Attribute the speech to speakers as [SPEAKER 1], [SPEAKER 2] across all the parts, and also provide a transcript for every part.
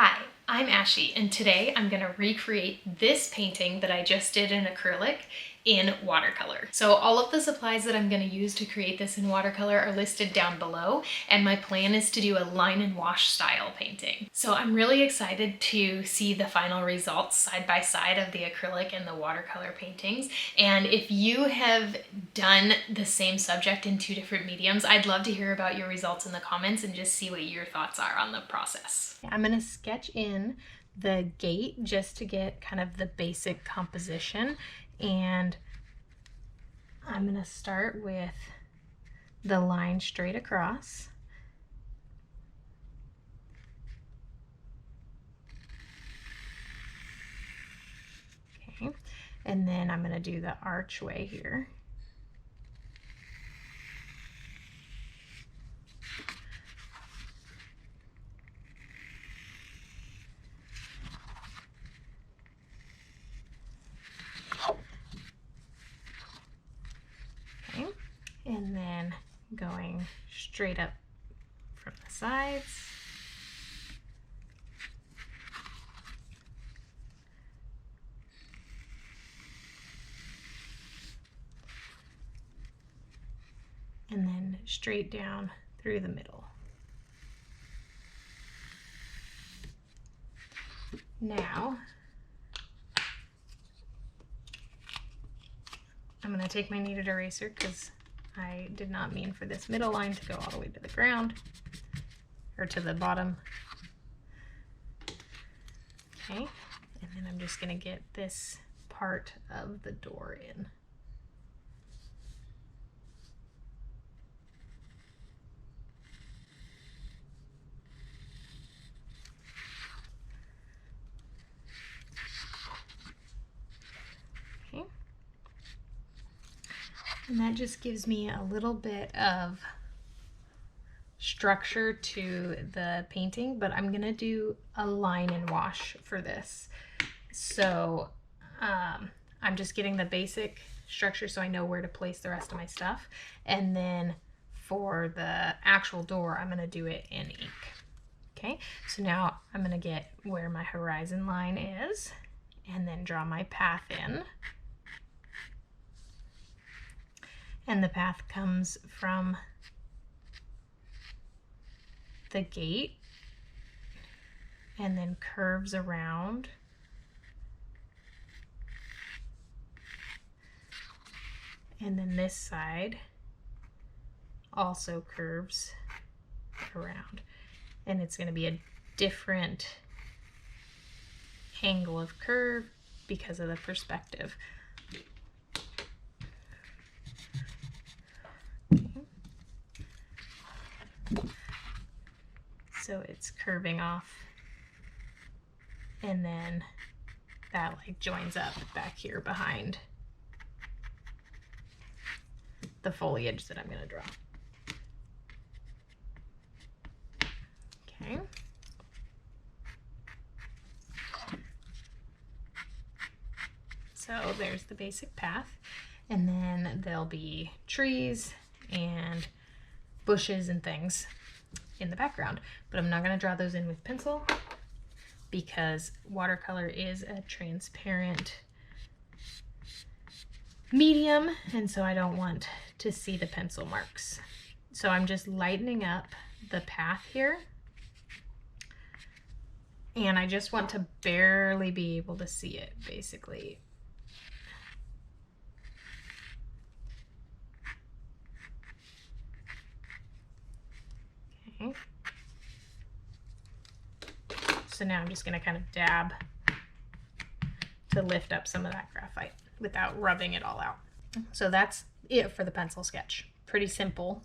[SPEAKER 1] Hi, I'm Ashley, and today I'm going to recreate this painting that I just did in acrylic in watercolor. So all of the supplies that I'm going to use to create this in watercolor are listed down below, and my plan is to do a line and wash style painting. So I'm really excited to see the final results side by side of the acrylic and the watercolor paintings. And if you have done the same subject in two different mediums, I'd love to hear about your results in the comments and just see what your thoughts are on the process. I'm going to sketch in the gate just to get kind of the basic composition, and I'm going to start with the line straight across. Okay, and then I'm going to do the archway here. Okay, and then going straight up from the sides. And then straight down through the middle. Now, I'm going to take my kneaded eraser because I did not mean for this middle line to go all the way to the ground or to the bottom. Okay, and then I'm just going to get this part of the door in. Okay, and that just gives me a little bit of structure to the painting, but I'm gonna do a line and wash for this. So I'm just getting the basic structure so I know where to place the rest of my stuff. And then for the actual door, I'm gonna do it in ink. Okay, so now I'm gonna get where my horizon line is and then draw my path in. And the path comes from the gate and then curves around. And then this side also curves around. And it's going to be a different angle of curve because of the perspective. Okay. So it's curving off, and then that like joins up back here behind the foliage that I'm going to draw. Okay. So there's the basic path, and then there'll be trees and bushes and things in the background, but I'm not going to draw those in with pencil because watercolor is a transparent medium, and so I don't want to see the pencil marks. So I'm just lightening up the path here, and I just want to barely be able to see it, basically. Okay. So now I'm just going to kind of dab to lift up some of that graphite without rubbing it all out. So that's it for the pencil sketch. Pretty simple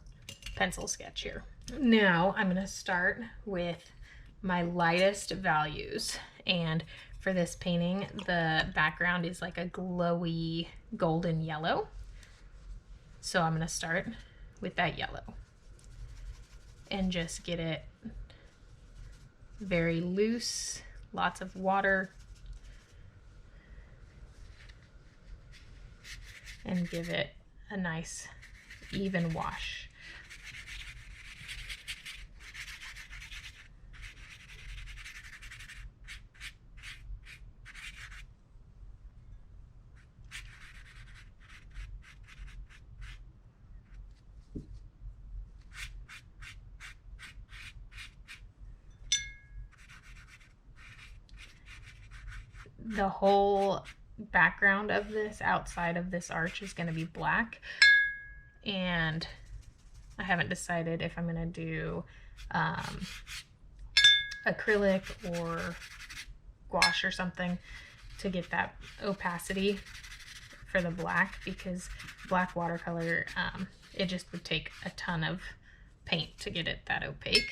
[SPEAKER 1] pencil sketch here. Now I'm going to start with my lightest values, and for this painting the background is like a glowy golden yellow. So I'm going to start with that yellow and just get it very loose, lots of water, and give it a nice even wash. the whole background of this outside of this arch is going to be black, and I haven't decided if I'm going to do acrylic or gouache or something to get that opacity for the black, because black watercolor, it just would take a ton of paint to get it that opaque.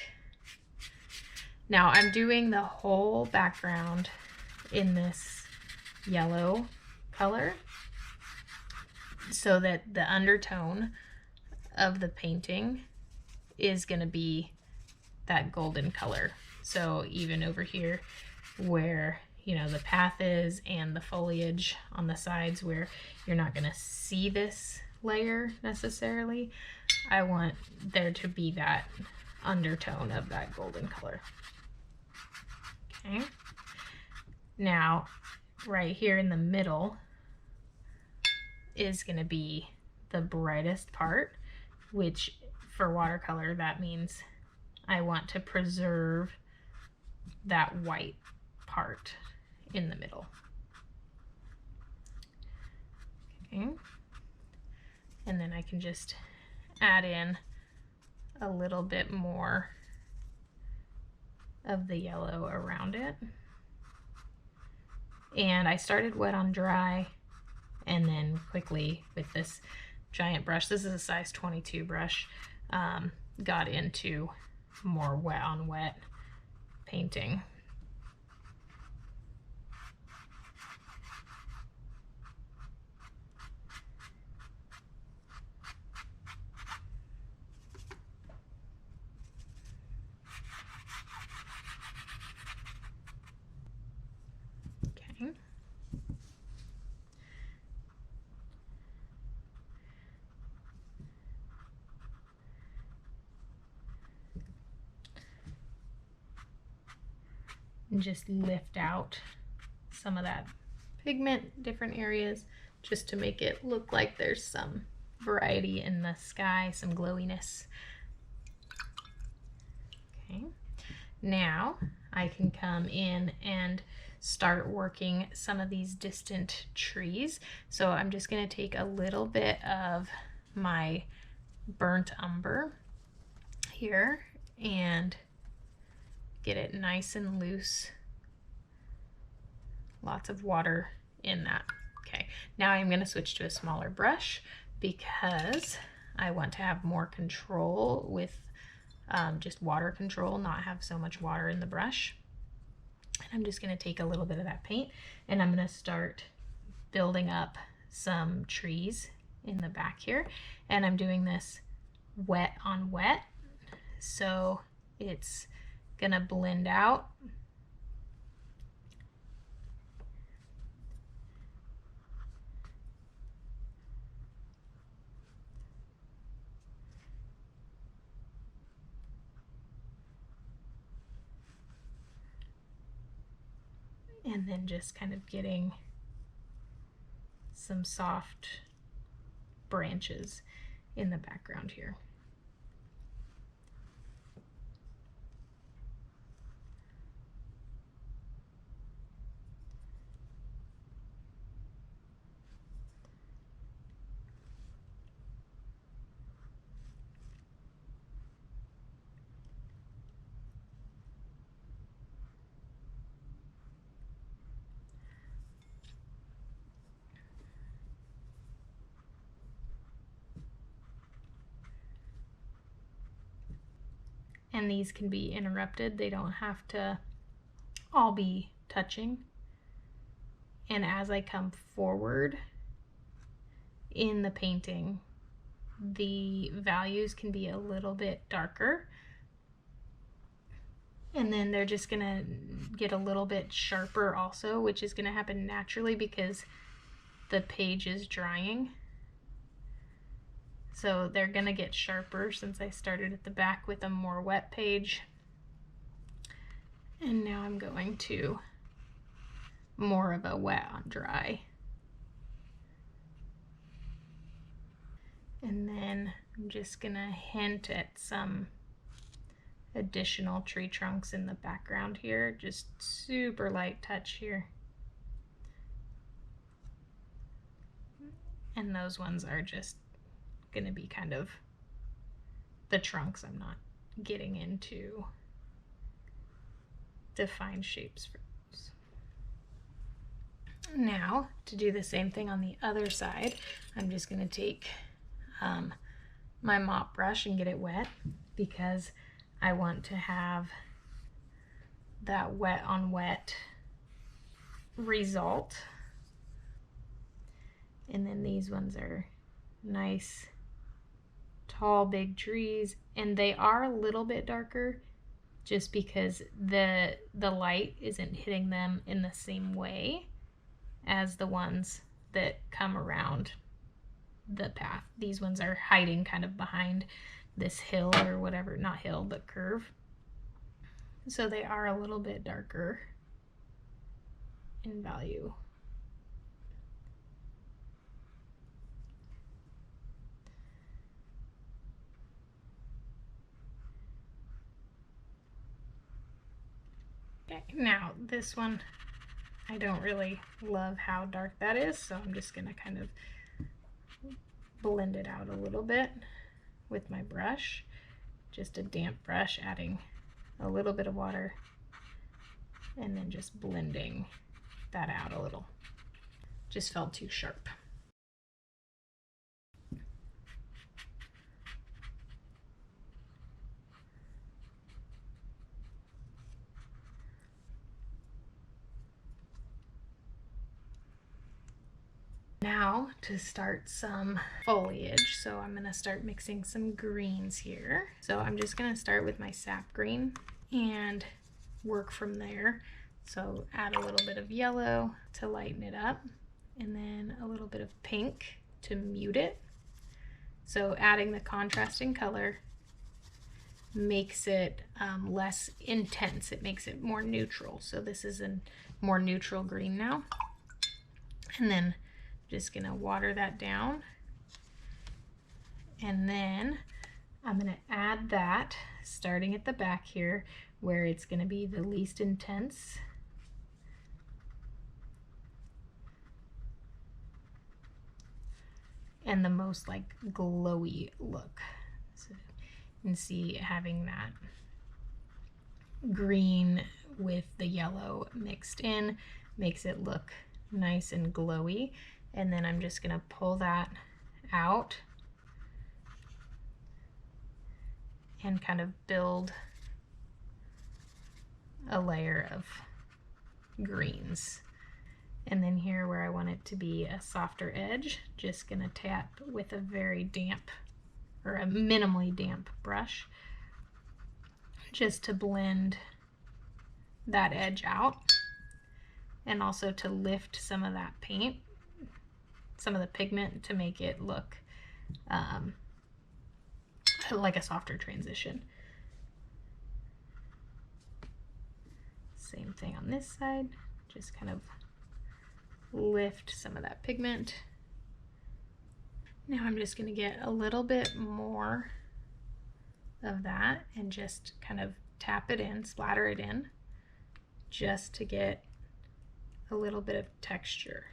[SPEAKER 1] Now I'm doing the whole background in this yellow color so that the undertone of the painting is going to be that golden color. So even over here where, you know, the path is and the foliage on the sides where you're not going to see this layer necessarily, I want there to be that undertone of that golden color. Okay. Now, right here in the middle is going to be the brightest part, which for watercolor, that means I want to preserve that white part in the middle. Okay. And then I can just add in a little bit more of the yellow around it. And I started wet on dry, and then quickly with this giant brush, this is a size 22 brush, got into more wet on wet painting. Okay. And just lift out some of that pigment, different areas, just to make it look like there's some variety in the sky, some glowiness. Okay, now I can come in and start working some of these distant trees. So I'm just going to take a little bit of my burnt umber here and get it nice and loose. Lots of water in that. Okay, now I'm going to switch to a smaller brush because I want to have more control with just water control, not have so much water in the brush. And I'm just going to take a little bit of that paint and I'm going to start building up some trees in the back here. And I'm doing this wet on wet, so it's going to blend out. And then just kind of getting some soft branches in the background here. And these can be interrupted. They don't have to all be touching. And as I come forward in the painting, the values can be a little bit darker. And then they're just gonna get a little bit sharper also, which is gonna happen naturally because the page is drying. So they're gonna get sharper since I started at the back with a more wet page. And now I'm going to more of a wet on dry. And then I'm just gonna hint at some additional tree trunks in the background here, just super light touch here. And those ones are just gonna be kind of the trunks. I'm not getting into defined shapes for those. Now, to do the same thing on the other side, I'm just gonna take my mop brush and get it wet, because I want to have that wet on wet result. And then these ones are nice, tall, big trees, and they are a little bit darker just because the light isn't hitting them in the same way as the ones that come around the path. These ones are hiding kind of behind this hill or whatever, not hill, but curve. So they are a little bit darker in value. Okay, now this one, I don't really love how dark that is, so I'm just gonna kind of blend it out a little bit with my brush. Just a damp brush, adding a little bit of water and then just blending that out a little. Just felt too sharp. Now to start some foliage, so I'm going to start mixing some greens here. So I'm just going to start with my sap green and work from there. So add a little bit of yellow to lighten it up, and then a little bit of pink to mute it. So adding the contrasting color makes it less intense. It makes it more neutral. So this is a more neutral green now. And then just gonna water that down, and then I'm gonna add that starting at the back here where it's gonna be the least intense. And the most like glowy look. So you can see having that green with the yellow mixed in makes it look nice and glowy. And then I'm just gonna pull that out and kind of build a layer of greens. And then here where I want it to be a softer edge, just gonna tap with a very damp or a minimally damp brush just to blend that edge out, and also to lift some of that paint, some of the pigment, to make it look like a softer transition. Same thing on this side, just kind of lift some of that pigment. Now I'm just going to get a little bit more of that and just kind of tap it in, splatter it in, just to get a little bit of texture.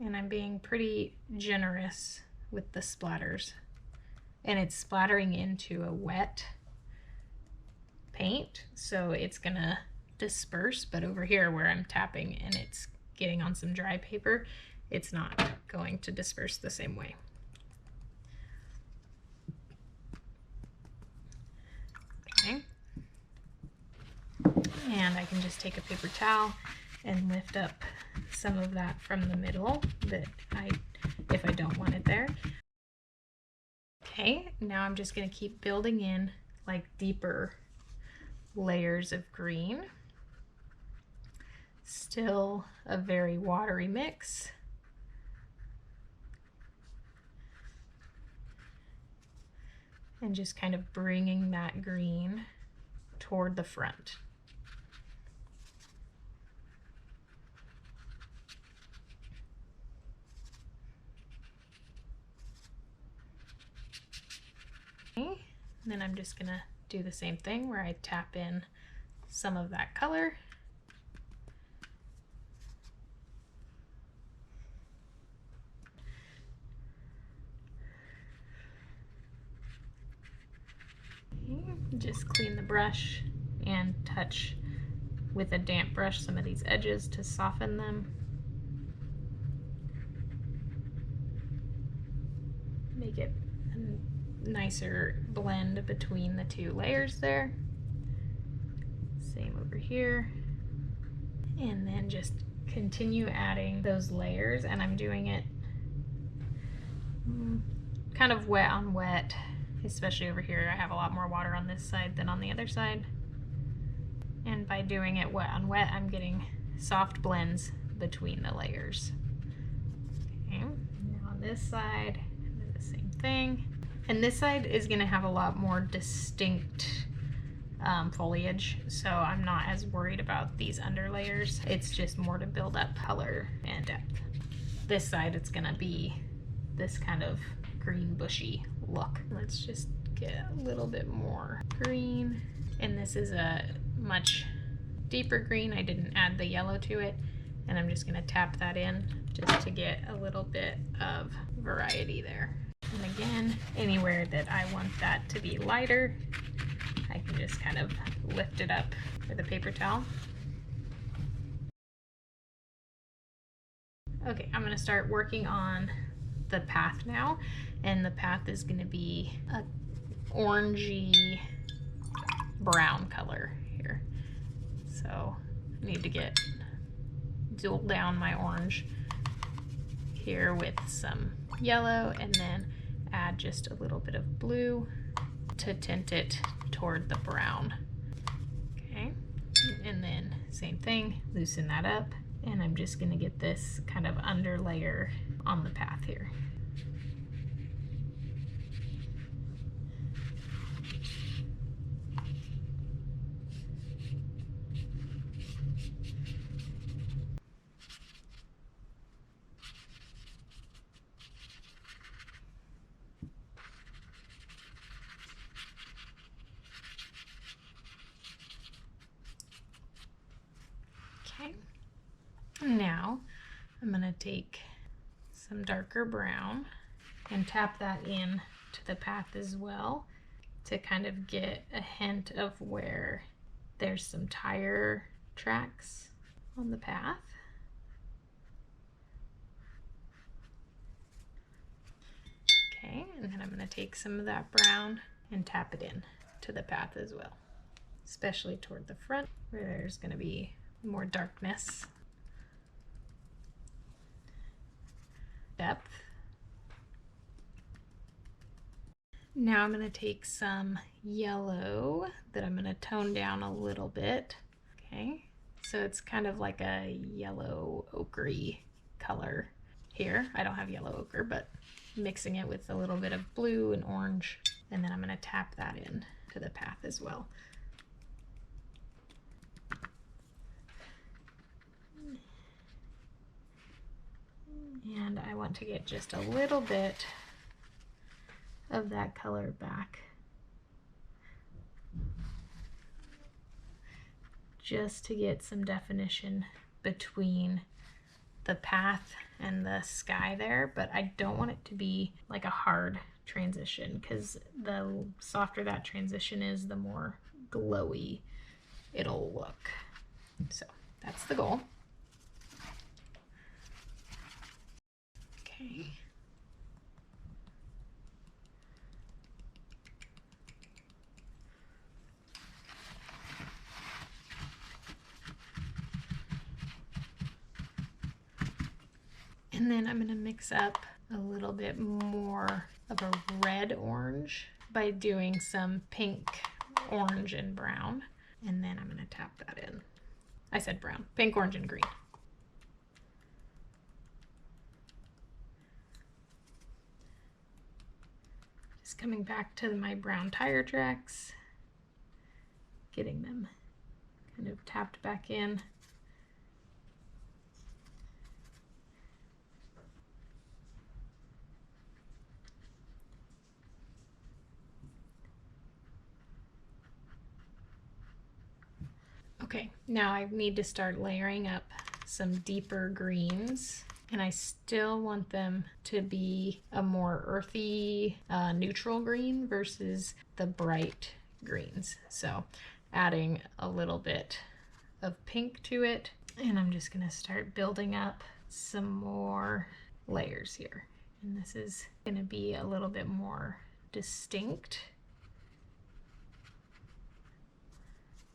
[SPEAKER 1] And I'm being pretty generous with the splatters, and it's splattering into a wet paint, so it's gonna disperse. But over here where I'm tapping and it's getting on some dry paper, it's not going to disperse the same way. Okay. And I can just take a paper towel and lift up some of that from the middle if I don't want it there. Okay, now I'm just going to keep building in like deeper layers of green. Still a very watery mix. And just kind of bringing that green toward the front. Okay, and then I'm just gonna do the same thing where I tap in some of that color Okay, just clean the brush and touch with a damp brush some of these edges to soften them. Make it a nicer blend between the two layers there. Same over here. And then just continue adding those layers, and I'm doing it kind of wet on wet, especially over here. I have a lot more water on this side than on the other side. And by doing it wet on wet, I'm getting soft blends between the layers. Okay, now on this side, do the same thing. And this side is going to have a lot more distinct foliage, so I'm not as worried about these under layers. It's just more to build up color and depth. This side, it's going to be this kind of green bushy look. Let's just get a little bit more green, and this is a much deeper green. I didn't add the yellow to it, and I'm just going to tap that in just to get a little bit of variety there. And again, anywhere that I want that to be lighter, I can just kind of lift it up with a paper towel. Okay, I'm going to start working on the path now, and the path is going to be a orangey brown color here. So I need to dual down my orange here with some yellow, and then add just a little bit of blue to tint it toward the brown. Okay, and then same thing, loosen that up, and I'm just going to get this kind of under layer on the path here. Okay, now I'm going to take some darker brown and tap that in to the path as well to kind of get a hint of where there's some tire tracks on the path. Okay, and then I'm going to take some of that brown and tap it in to the path as well, especially toward the front where there's going to be more darkness. Depth. Now I'm going to take some yellow that I'm going to tone down a little bit. Okay, so it's kind of like a yellow ochre color here. I don't have yellow ochre, but mixing it with a little bit of blue and orange, and then I'm going to tap that in to the path as well. And I want to get just a little bit of that color back, just to get some definition between the path and the sky there, but I don't want it to be like a hard transition, because the softer that transition is, the more glowy it'll look. So that's the goal. Okay. And then I'm going to mix up a little bit more of a red orange by doing some pink, orange, and brown. And then I'm going to tap that in. I said brown, pink, orange, and green. Just coming back to my brown tire tracks, getting them kind of tapped back in. Okay, now I need to start layering up some deeper greens, and I still want them to be a more earthy, neutral green versus the bright greens. So adding a little bit of pink to it, and I'm just gonna start building up some more layers here. And this is gonna be a little bit more distinct.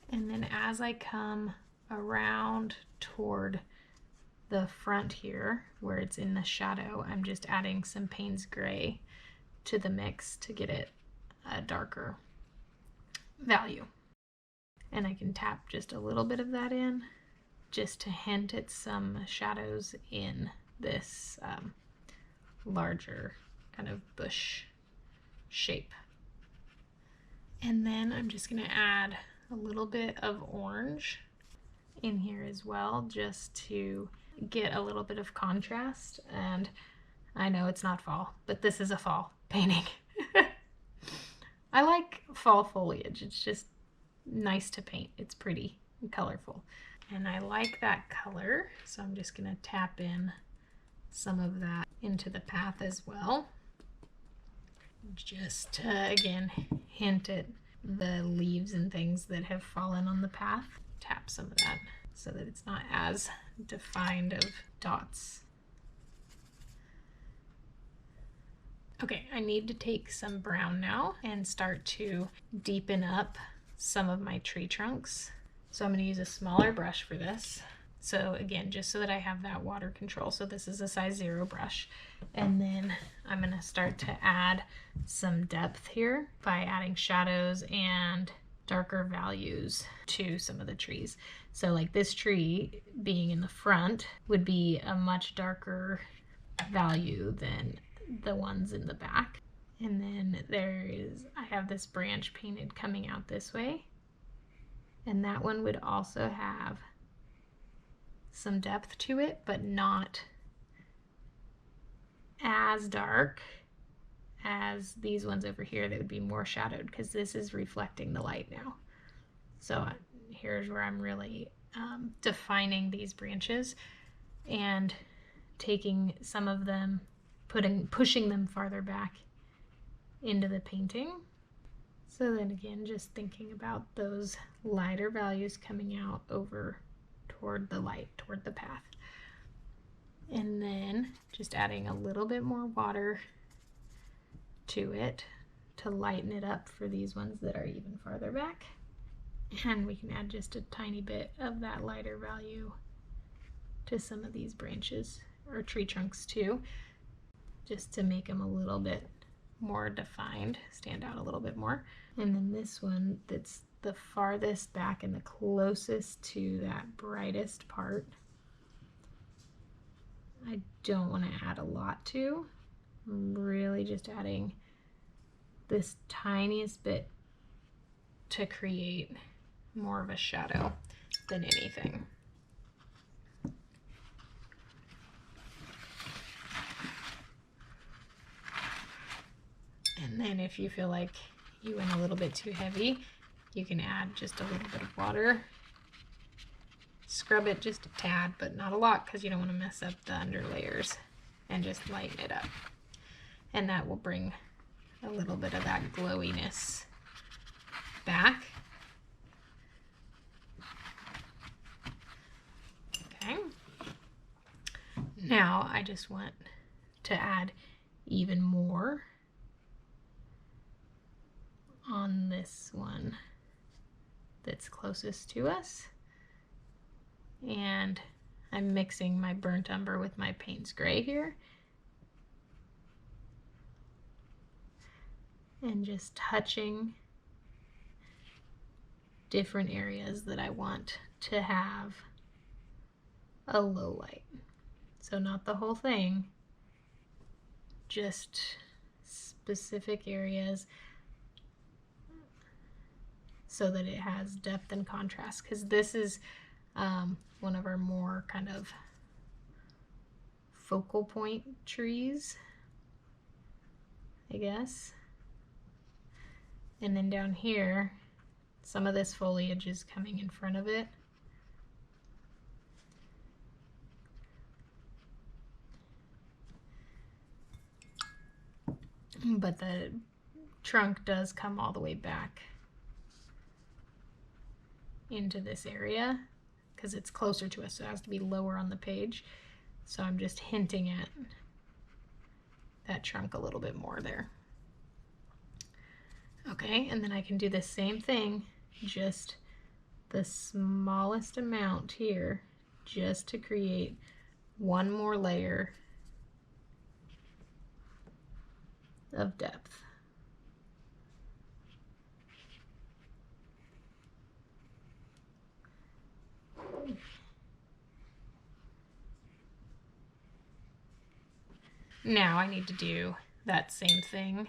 [SPEAKER 1] And then as I come around toward the front here, where it's in the shadow, I'm just adding some Payne's Gray to the mix to get it a darker value. And I can tap just a little bit of that in, just to hint at some shadows in this larger kind of bush shape. And then I'm just going to add a little bit of orange in here as well, just to get a little bit of contrast. And I know it's not fall, but this is a fall painting. I like fall foliage. It's just nice to paint. It's pretty and colorful. And I like that color, so I'm just going to tap in some of that into the path as well. Just to, again, hint at the leaves and things that have fallen on the path. Tap some of that so that it's not as defined of dots. Okay, I need to take some brown now and start to deepen up some of my tree trunks. So I'm going to use a smaller brush for this. So again, just so that I have that water control. So this is a size 0 brush. And then I'm going to start to add some depth here by adding shadows and darker values to some of the trees. So like this tree being in the front would be a much darker value than the ones in the back. And then I have this branch painted coming out this way. And that one would also have some depth to it, but not as dark as these ones over here that would be more shadowed, because this is reflecting the light now. So here's where I'm really defining these branches and taking some of them, pushing them farther back into the painting. So then again, just thinking about those lighter values coming out over toward the light, toward the path. And then just adding a little bit more water to it to lighten it up for these ones that are even farther back. And we can add just a tiny bit of that lighter value to some of these branches or tree trunks too, just to make them a little bit more defined, stand out a little bit more. And then this one that's the farthest back and the closest to that brightest part, I don't want to add a lot to. I'm really just adding this tiniest bit to create more of a shadow than anything. And then if you feel like you went a little bit too heavy, you can add just a little bit of water. Scrub it just a tad, but not a lot, because you don't want to mess up the under layers, and just lighten it up. And that will bring a little bit of that glowiness back. Okay. Now I just want to add even more on this one that's closest to us. And I'm mixing my burnt umber with my Payne's Gray here. And just touching different areas that I want to have a low light. So not the whole thing, just specific areas so that it has depth and contrast, because this is one of our more kind of focal point trees, I guess. And then down here, some of this foliage is coming in front of it. But the trunk does come all the way back into this area because it's closer to us, so it has to be lower on the page. So I'm just hinting at that trunk a little bit more there. Okay, and then I can do the same thing, just the smallest amount here, just to create one more layer of depth. Now I need to do that same thing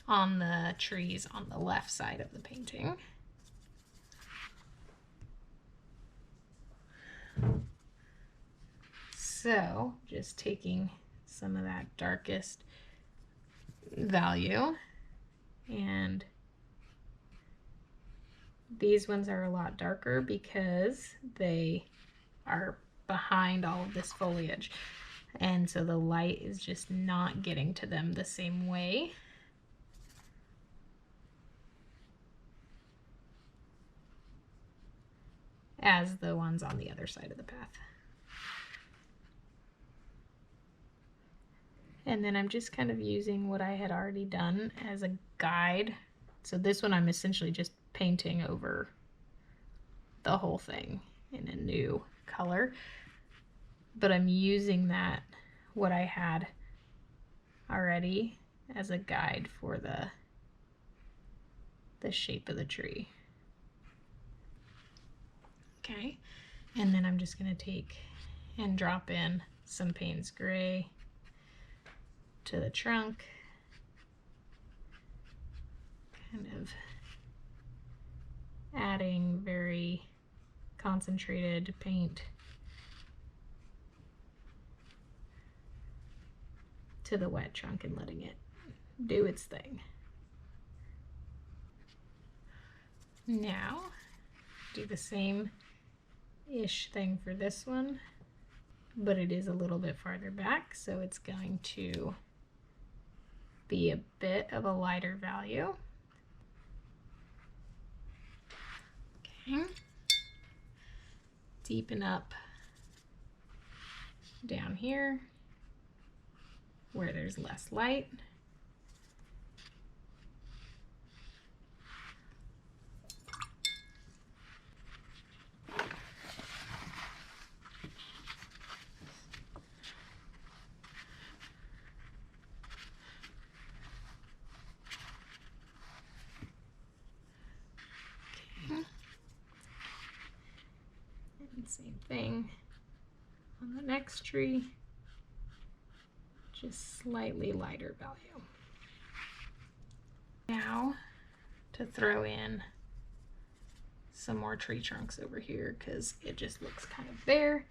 [SPEAKER 1] on the trees on the left side of the painting. So just taking some of that darkest value, and these ones are a lot darker because they are behind all of this foliage, and so the light is just not getting to them the same way. As the ones on the other side of the path. And then I'm just kind of using what I had already done as a guide. So this one I'm essentially just painting over the whole thing in a new color. But I'm using that, what I had already, as a guide for the shape of the tree. Okay, and then I'm just going to take and drop in some Payne's Gray to the trunk, kind of adding very concentrated paint to the wet trunk and letting it do its thing. Now do the same-ish thing for this one, but it is a little bit farther back, so it's going to be a bit of a lighter value. Okay. Deepen up down here where there's less light. Same thing on the next tree, just slightly lighter value. Now to throw in some more tree trunks over here because it just looks kind of bare.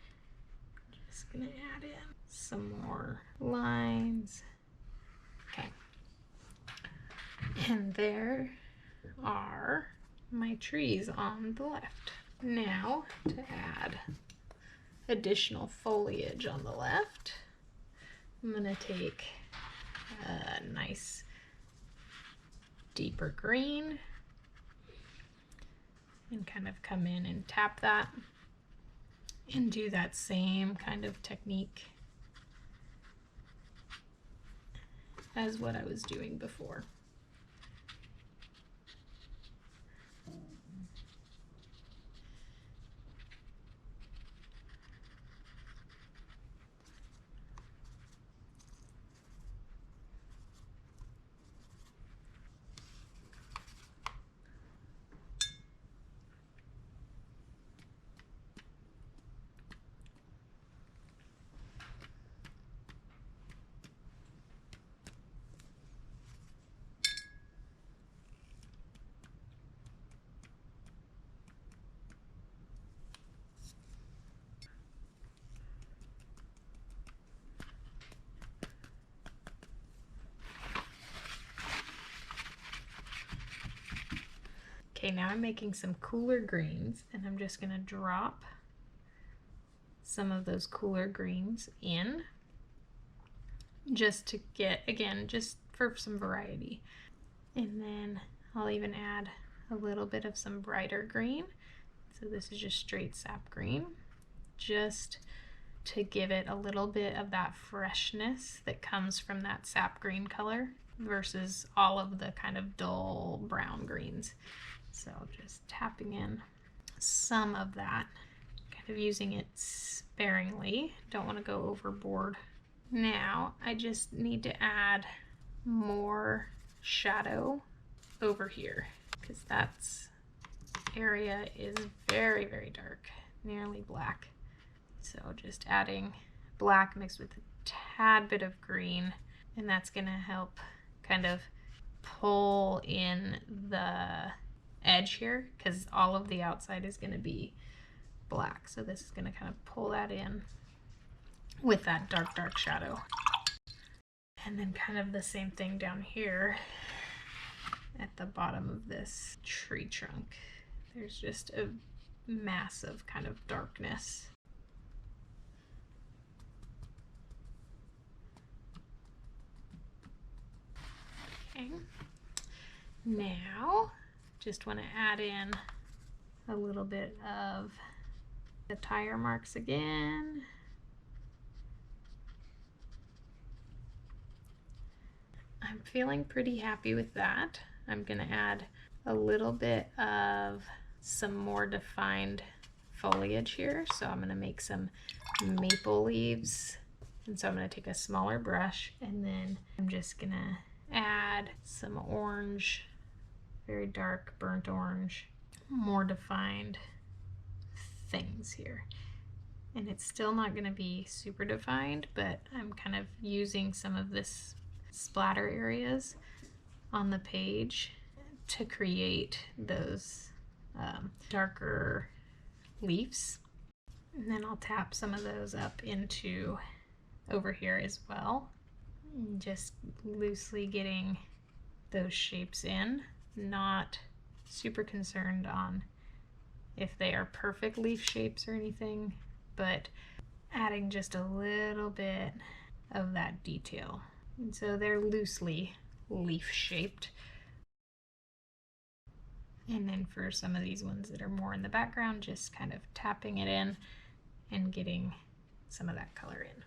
[SPEAKER 1] Just gonna add in some more lines. Okay, and there are my trees on the left. Now to add additional foliage on the left, I'm going to take a nice deeper green and kind of come in and tap that and do that same kind of technique as what I was doing before. Okay, now I'm making some cooler greens, and I'm just going to drop some of those cooler greens in just to get, again, just for some variety. And then I'll even add a little bit of some brighter green. So this is just straight sap green, just to give it a little bit of that freshness that comes from that sap green color versus all of the kind of dull brown greens. So just tapping in some of that, kind of using it sparingly. Don't want to go overboard. Now I just need to add more shadow over here because that's area is very, very dark, nearly black. So just adding black mixed with a tad bit of green, and that's gonna help kind of pull in the edge here because all of the outside is gonna be black. So this is gonna kind of pull that in with that dark, dark shadow. And then kind of the same thing down here at the bottom of this tree trunk. There's just a massive kind of darkness. Okay. Now, just want to add in a little bit of the tire marks again. I'm feeling pretty happy with that. I'm going to add a little bit of some more defined foliage here. So I'm going to make some maple leaves. And so I'm going to take a smaller brush and then I'm just going to add some orange, very dark burnt orange, more defined things here. And it's still not going to be super defined, but I'm kind of using some of this splatter areas on the page to create those darker leaves. And then I'll tap some of those up into over here as well. Just loosely getting those shapes in, not super concerned on if they are perfect leaf shapes or anything, but adding just a little bit of that detail. And so they're loosely leaf shaped. And then for some of these ones that are more in the background, just kind of tapping it in and getting some of that color in.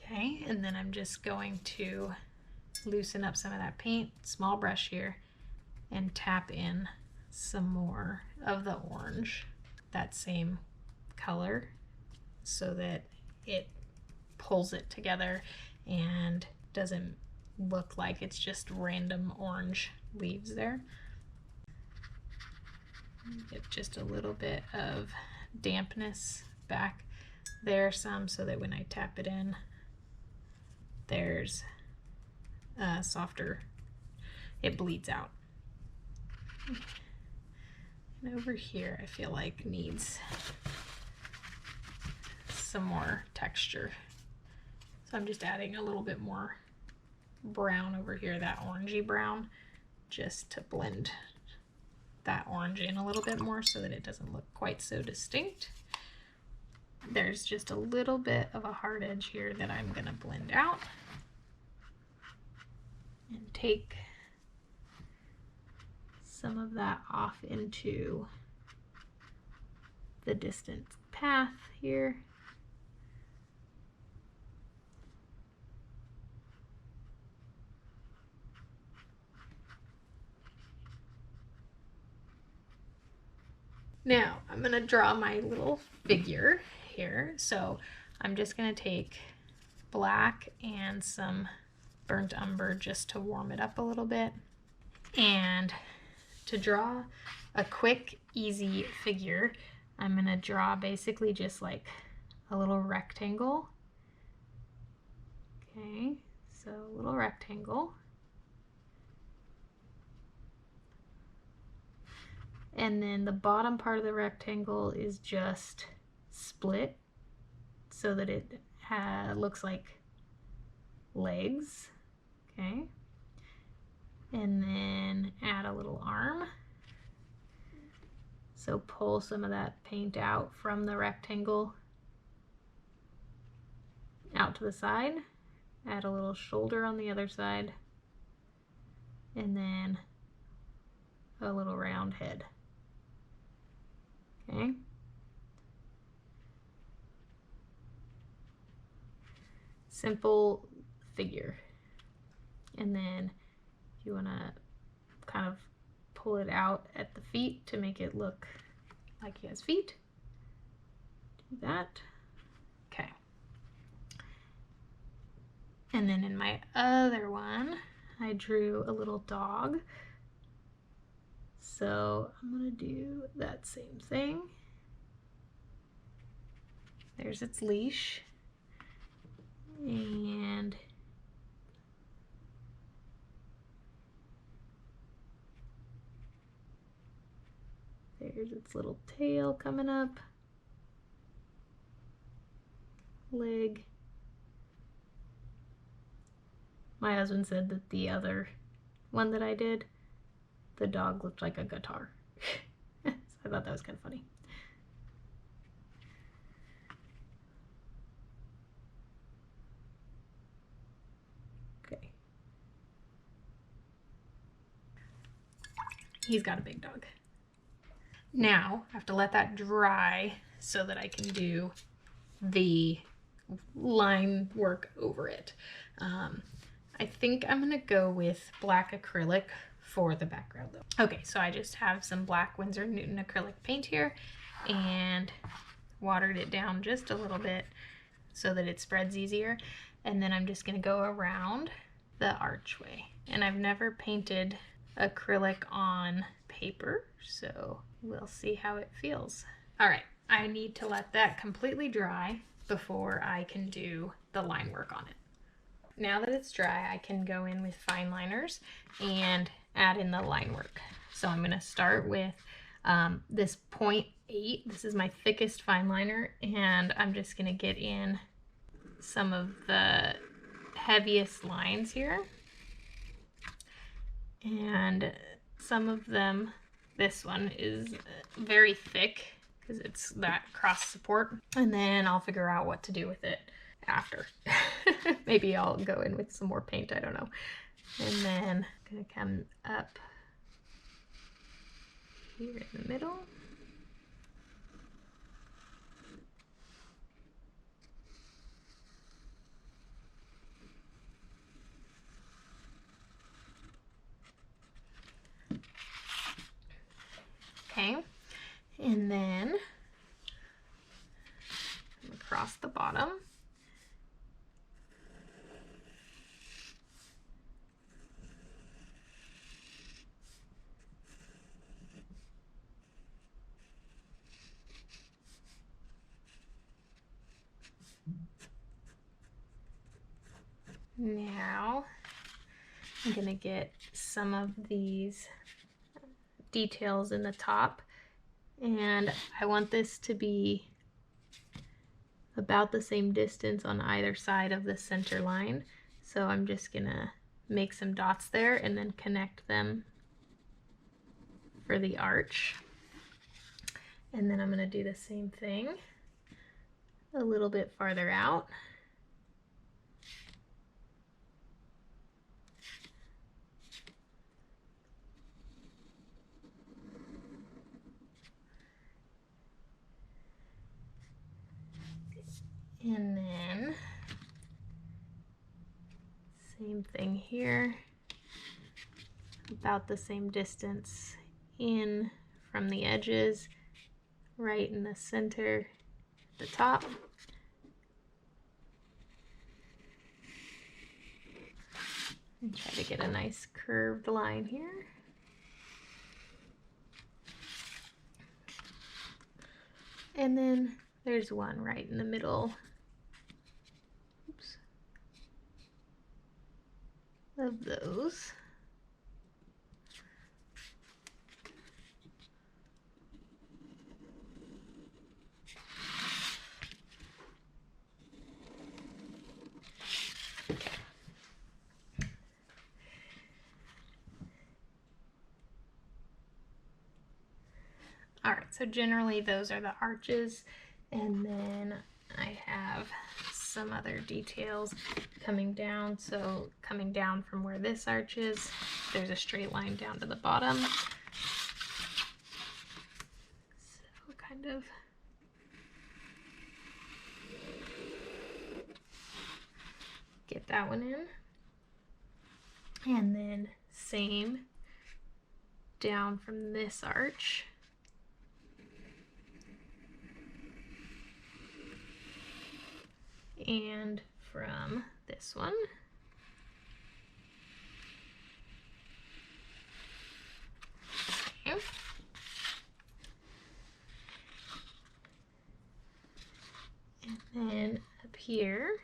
[SPEAKER 1] Okay, and then I'm just going to loosen up some of that paint, small brush here, and tap in some more of the orange, that same color, so that it pulls it together and doesn't look like it's just random orange leaves there. Get just a little bit of dampness back there some so that when I tap it in, there's a softer, it bleeds out. And over here I feel like needs some more texture. So I'm just adding a little bit more brown over here, that orangey brown, just to blend that orange in a little bit more so that it doesn't look quite so distinct. There's just a little bit of a hard edge here that I'm gonna blend out and take some of that off into the distant path here. Now I'm gonna draw my little figure here. So I'm just gonna take black and some burnt umber just to warm it up a little bit. And to draw a quick, easy figure, I'm gonna draw basically just like a little rectangle. Okay, so a little rectangle. And then the bottom part of the rectangle is just split so that it looks like legs. Okay. And then add a little arm. So pull some of that paint out from the rectangle out to the side. Add a little shoulder on the other side. And then a little round head. Okay. Simple figure. And then you want to kind of pull it out at the feet to make it look like he has feet. Do that. Okay. And then in my other one, I drew a little dog. So I'm going to do that same thing. There's its leash. And there's its little tail coming up. Leg. My husband said that the other one that I did, the dog looked like a guitar. So I thought that was kind of funny. Okay. He's got a big dog. Now I have to let that dry so that I can do the line work over it. I think I'm gonna go with black acrylic for the background though. Okay, so I just have some black Winsor Newton acrylic paint here and watered it down just a little bit so that it spreads easier. And then I'm just gonna go around the archway. And I've never painted acrylic on paper, so we'll see how it feels. All right, I need to let that completely dry before I can do the line work on it. Now that it's dry, I can go in with fine liners and add in the line work. So I'm going to start with this 0.8. This is my thickest fine liner, and I'm just going to get in some of the heaviest lines here. And some of them, this one is very thick because it's that cross support. And then I'll figure out what to do with it after. Maybe I'll go in with some more paint, I don't know. And then I'm gonna come up here in the middle. Okay, and then across the bottom. Now I'm gonna get some of these details in the top, and I want this to be about the same distance on either side of the center line. So I'm just gonna make some dots there and then connect them for the arch. And then I'm gonna do the same thing a little bit farther out. And then same thing here, about the same distance in from the edges, right in the center, the top. And try to get a nice curved line here. And then there's one right in the middle. Oops. Of those. All right, so generally those are the arches, and then I have some other details coming down. So coming down from where this arch is, there's a straight line down to the bottom. kind of get that one in. And then same down from this arch. And from this one. Okay. And then up here,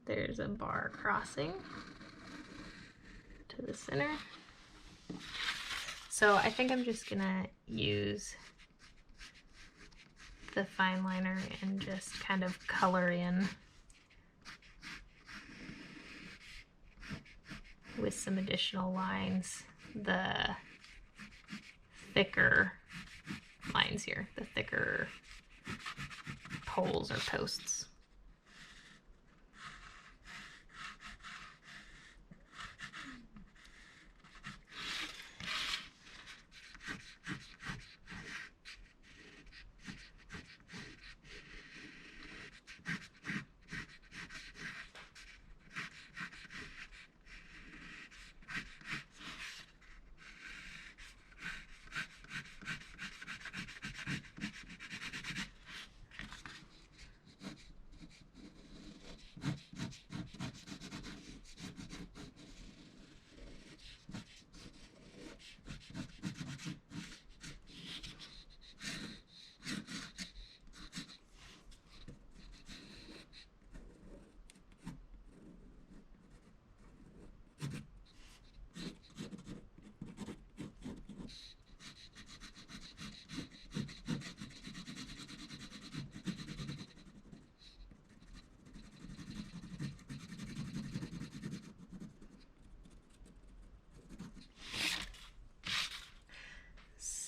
[SPEAKER 1] there's a bar crossing to the center. So I think I'm just gonna use the fine liner and just kind of color in with some additional lines the thicker lines here, the thicker poles or posts.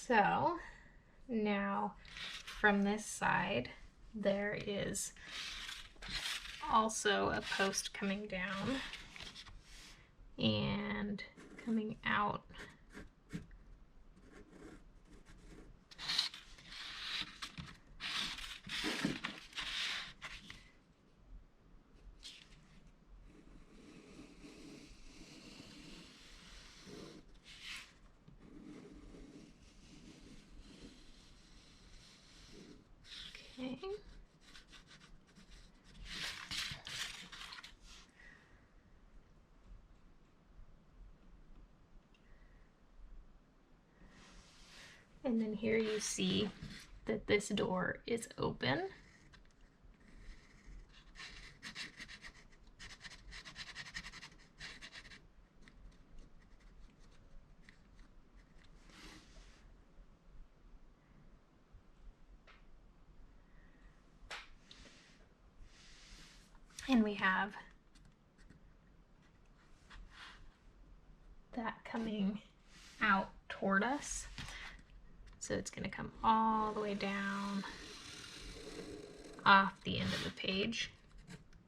[SPEAKER 1] So now from this side, there is also a post coming down and coming out. Okay. And then here you see that this door is open. And we have that coming out toward us. So it's going to come all the way down off the end of the page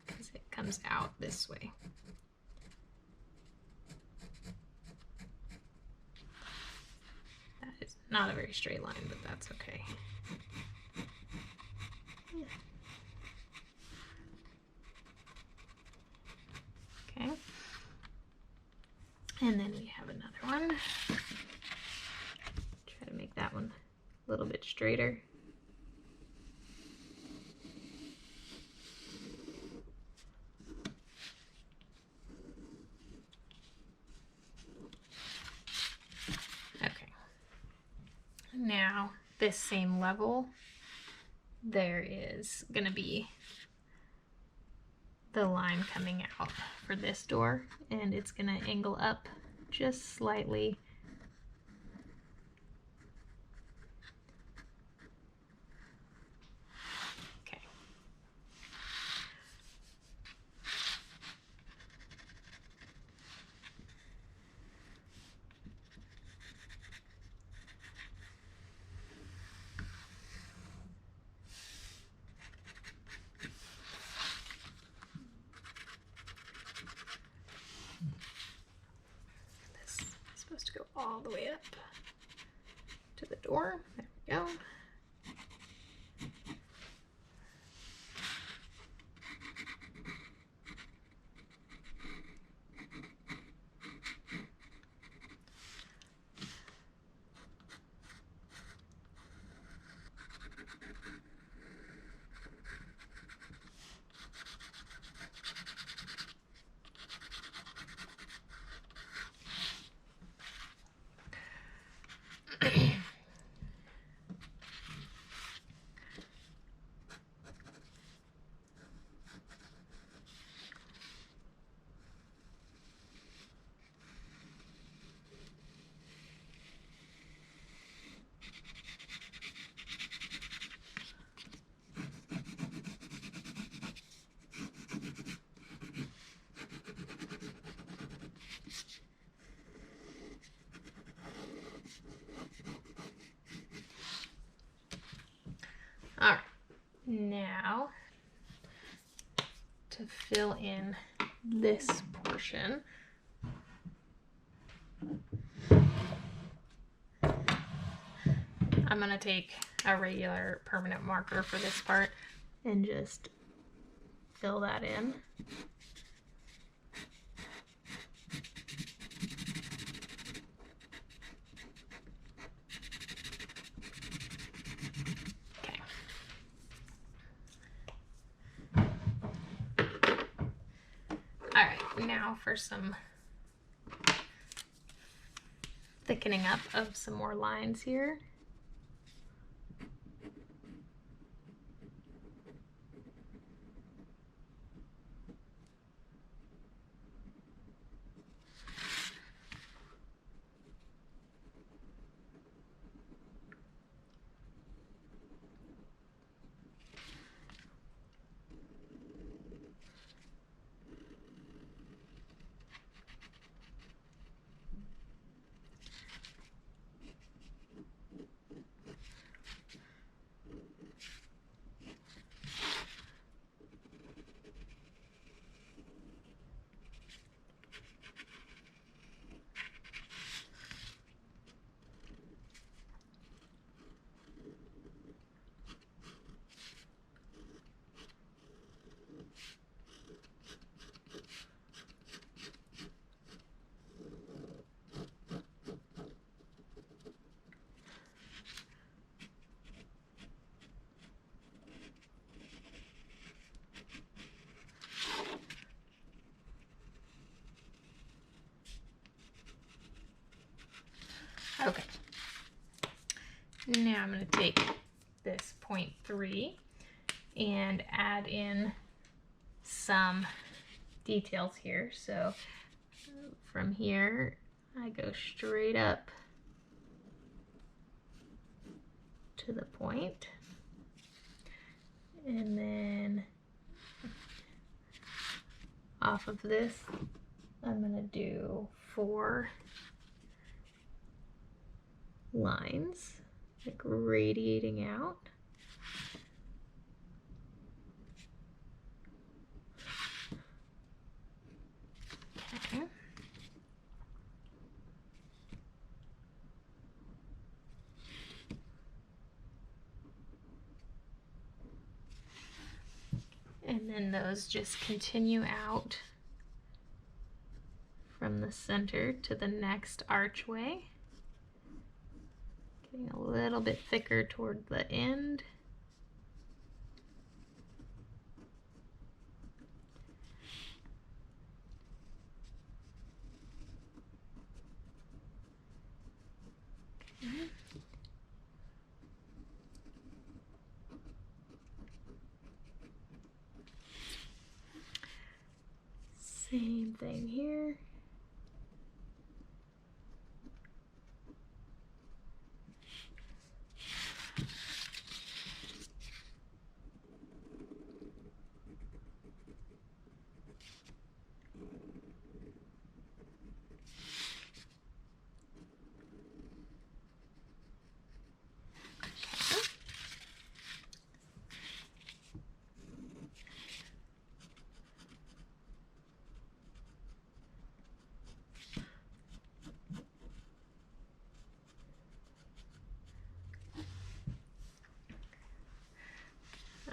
[SPEAKER 1] because it comes out this way. That is not a very straight line, but that's okay. Yeah. Okay. And then we have another one. Try to make that one a little bit straighter. Okay. Now this same level, there is going to be the line coming out for this door, and it's going to angle up just slightly. Okay. This is supposed to go all the way up to the door. There we go. All right, now to fill in this portion, I'm gonna take a regular permanent marker for this part and just fill that in. Okay. All right, now for some thickening up of some more lines here. Okay, now I'm going to take this 0.3 and add in some details here. So from here, I go straight up to the point, and then off of this, I'm going to do 4 lines, like radiating out. Okay. And then those just continue out from the center to the next archway. Getting a little bit thicker toward the end. Okay. Same thing here.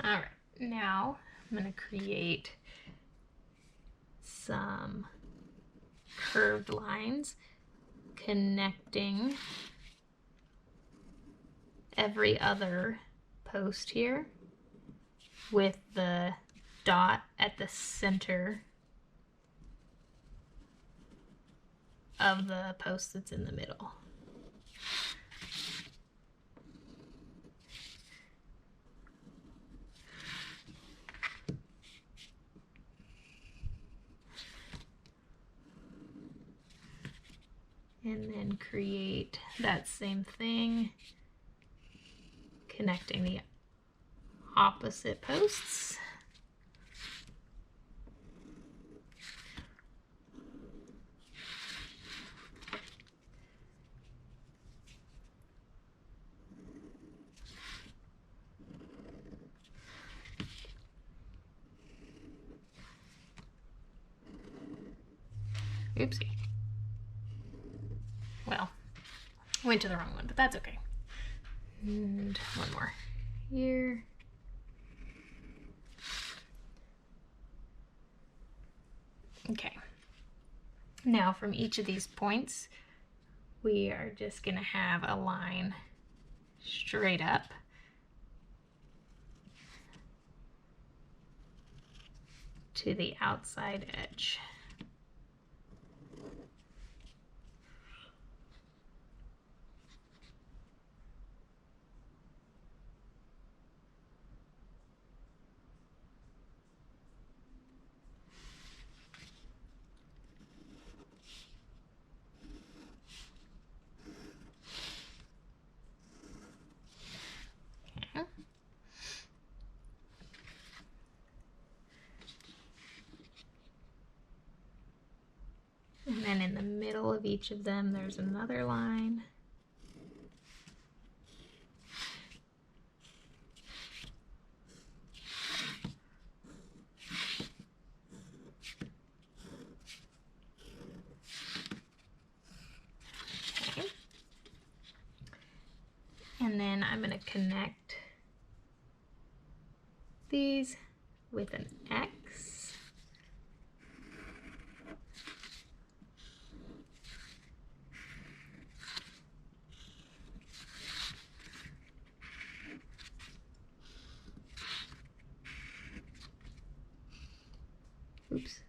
[SPEAKER 1] All right, now I'm going to create some curved lines connecting every other post here with the dot at the center of the post that's in the middle. And then create that same thing, connecting the opposite posts. Oopsie. Well, went to the wrong one, but that's okay. And one more here. Okay. Now from each of these points, we are just going to have a line straight up. To the outside edge. Okay. And then in the middle of each of them, there's another line. Okay. And then I'm going to connect these with an X. Oops.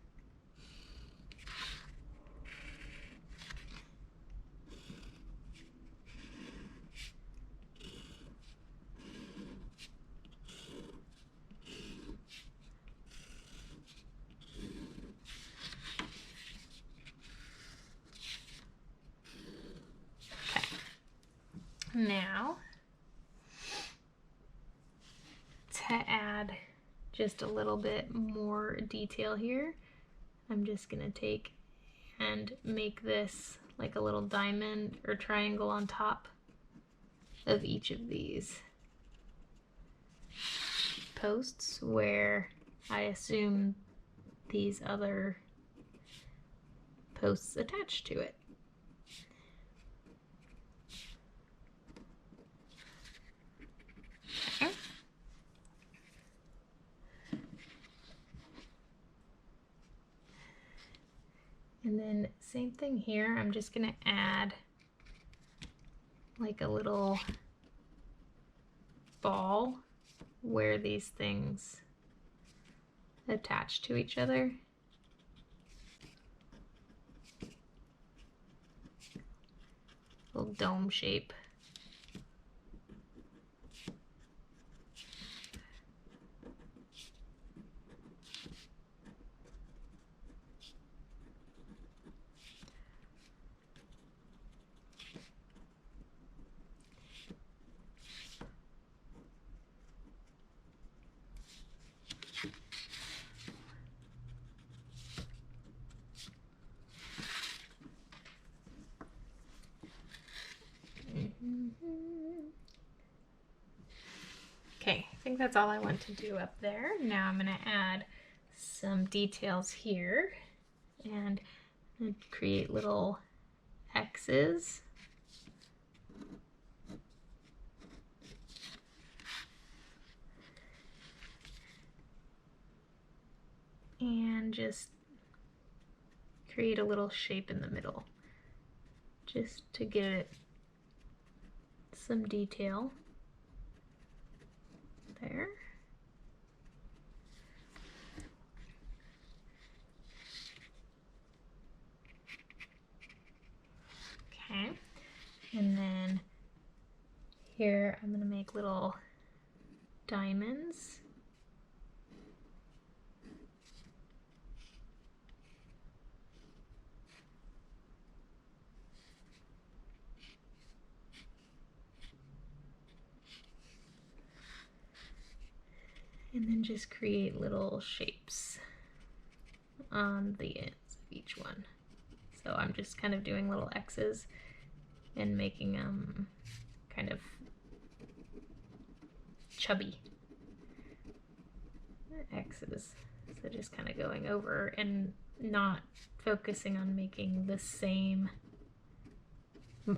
[SPEAKER 1] Now, to add just a little bit more detail here, I'm just going to take and make this like a little diamond or triangle on top of each of these posts where I assume these other posts attached to it. Okay. And then same thing here, I'm just gonna add like a little ball where these things attach to each other. Little dome shape. Okay, I think that's all I want to do up there. Now I'm going to add some details here and create little X's. And just create a little shape in the middle just to give it some detail there. Okay, and then here I'm going to make little diamonds. And then just create little shapes on the ends of each one. So I'm just kind of doing little X's and making them kind of chubby X's. So just kind of going over and not focusing on making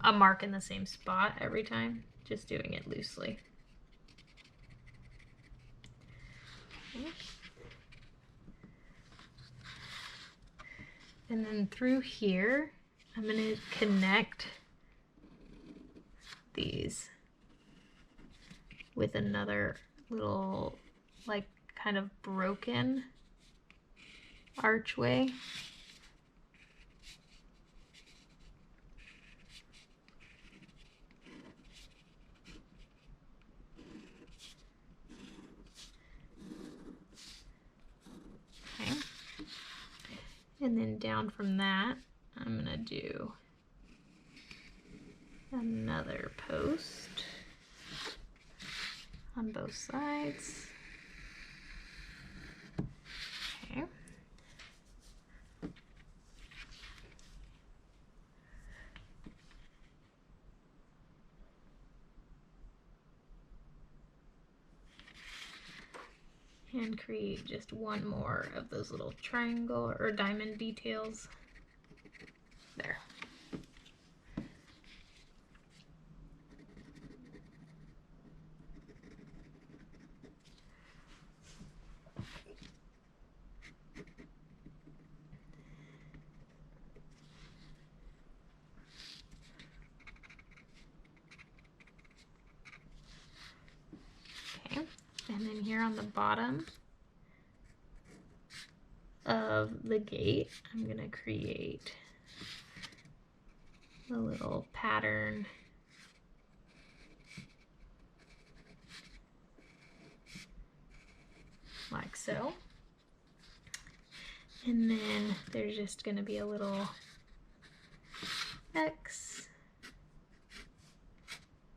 [SPEAKER 1] a mark in the same spot every time, just doing it loosely. Okay. And then through here, I'm going to connect these with another little, like, kind of broken archway. Okay. And then down from that, I'm gonna do another post on both sides. Okay. And create just one more of those little triangle or diamond details. There. Okay, and then here on the bottom of the gate, I'm gonna create a little pattern like so. And then there's just gonna be a little X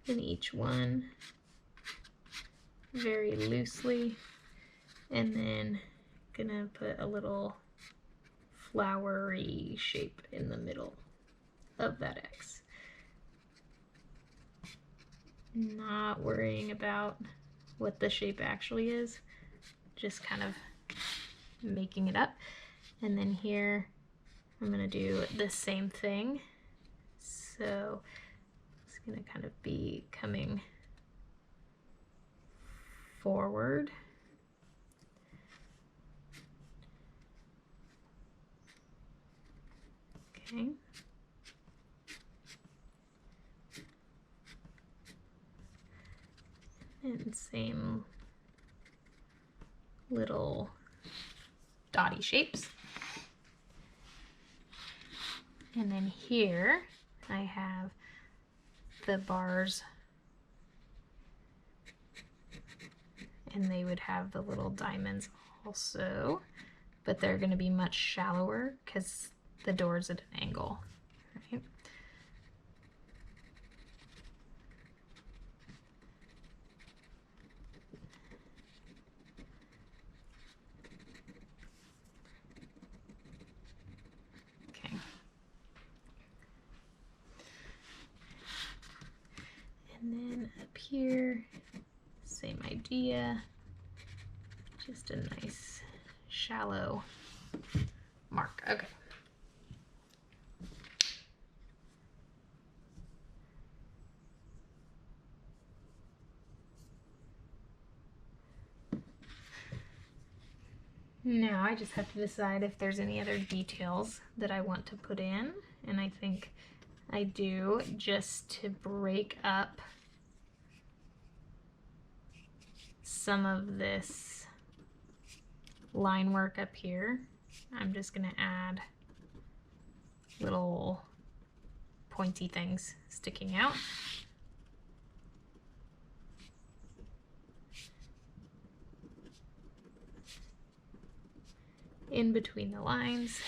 [SPEAKER 1] in each one, very loosely, and then gonna put a little flowery shape in the middle of that X. Not worrying about what the shape actually is, just kind of making it up. And then here I'm gonna do the same thing. So it's gonna kind of be coming forward. Okay. And same little dotty shapes. And then here I have the bars, and they would have the little diamonds also, but they're going to be much shallower because the door's at an angle, right? Okay. And then up here, same idea, just a nice shallow mark. Okay. Now I just have to decide if there's any other details that I want to put in, and I think I do, just to break up some of this line work up here. I'm just gonna add little pointy things sticking out. In between the lines.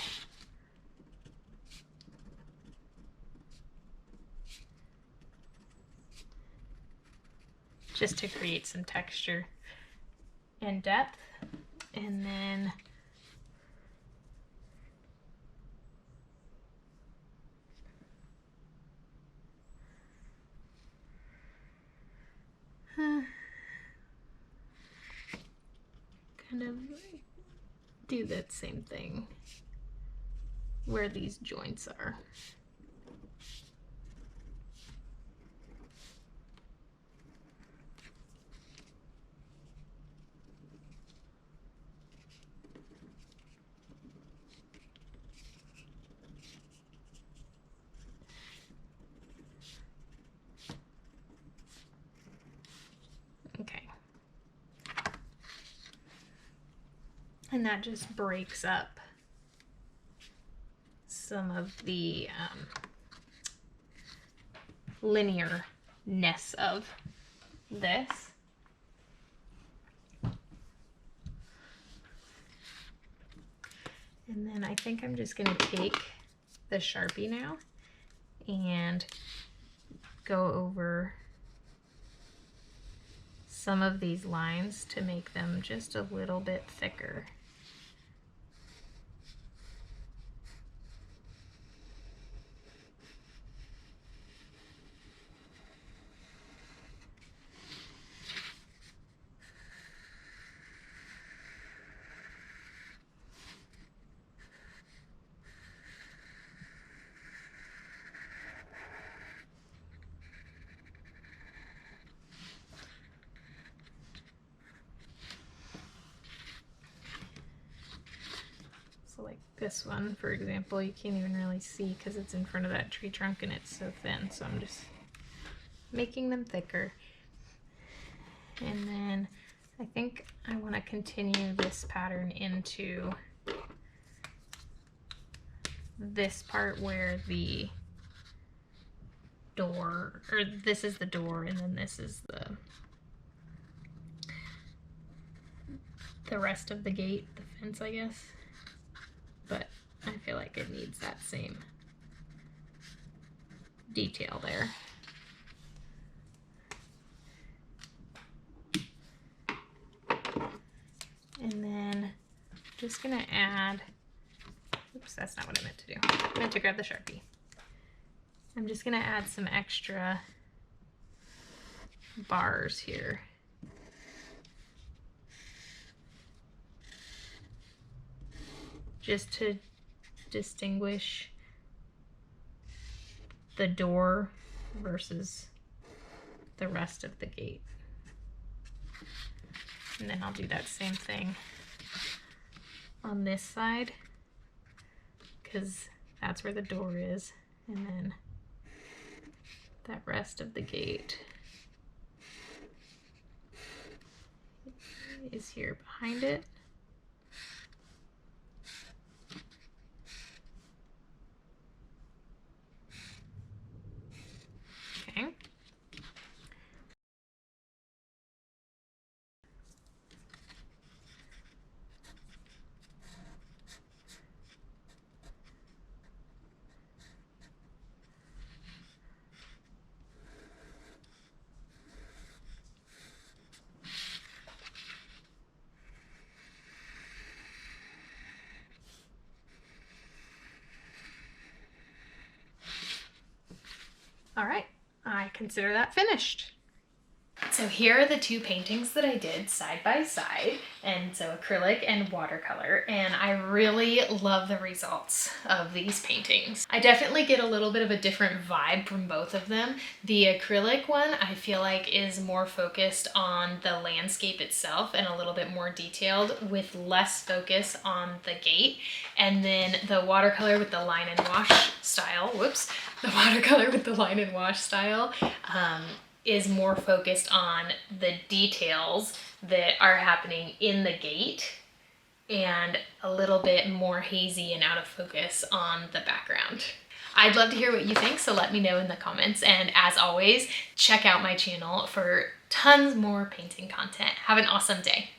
[SPEAKER 1] Just to create some texture and depth. And then kind of do that same thing where these joints are. Okay. And that just breaks up some of the linearness of this. And then I think I'm just going to take the Sharpie now and go over some of these lines to make them just a little bit thicker. So like this one, for example, you can't even really see because it's in front of that tree trunk and it's so thin. So I'm just making them thicker. And then I think I want to continue this pattern into this part where the door, or this is the door, and then this is the rest of the gate, the fence, I guess. But I feel like it needs that same detail there. And then just gonna add, oops, that's not what I meant to do. I meant to grab the Sharpie. I'm just gonna add some extra bars here. Just to distinguish the door versus the rest of the gate. And then I'll do that same thing on this side, because that's where the door is, and then that rest of the gate is here behind it. Okay. All right, I consider that finished. So here are the two paintings that I did side by side, and so acrylic and watercolor, and I really love the results of these paintings. I definitely get a little bit of a different vibe from both of them. The acrylic one I feel like is more focused on the landscape itself and a little bit more detailed with less focus on the gate, and then the watercolor with the line and wash style, the watercolor with the line and wash style is more focused on the details that are happening in the gate and a little bit more hazy and out of focus on the background. I'd love to hear what you think, so let me know in the comments. And as always, check out my channel for tons more painting content. Have an awesome day.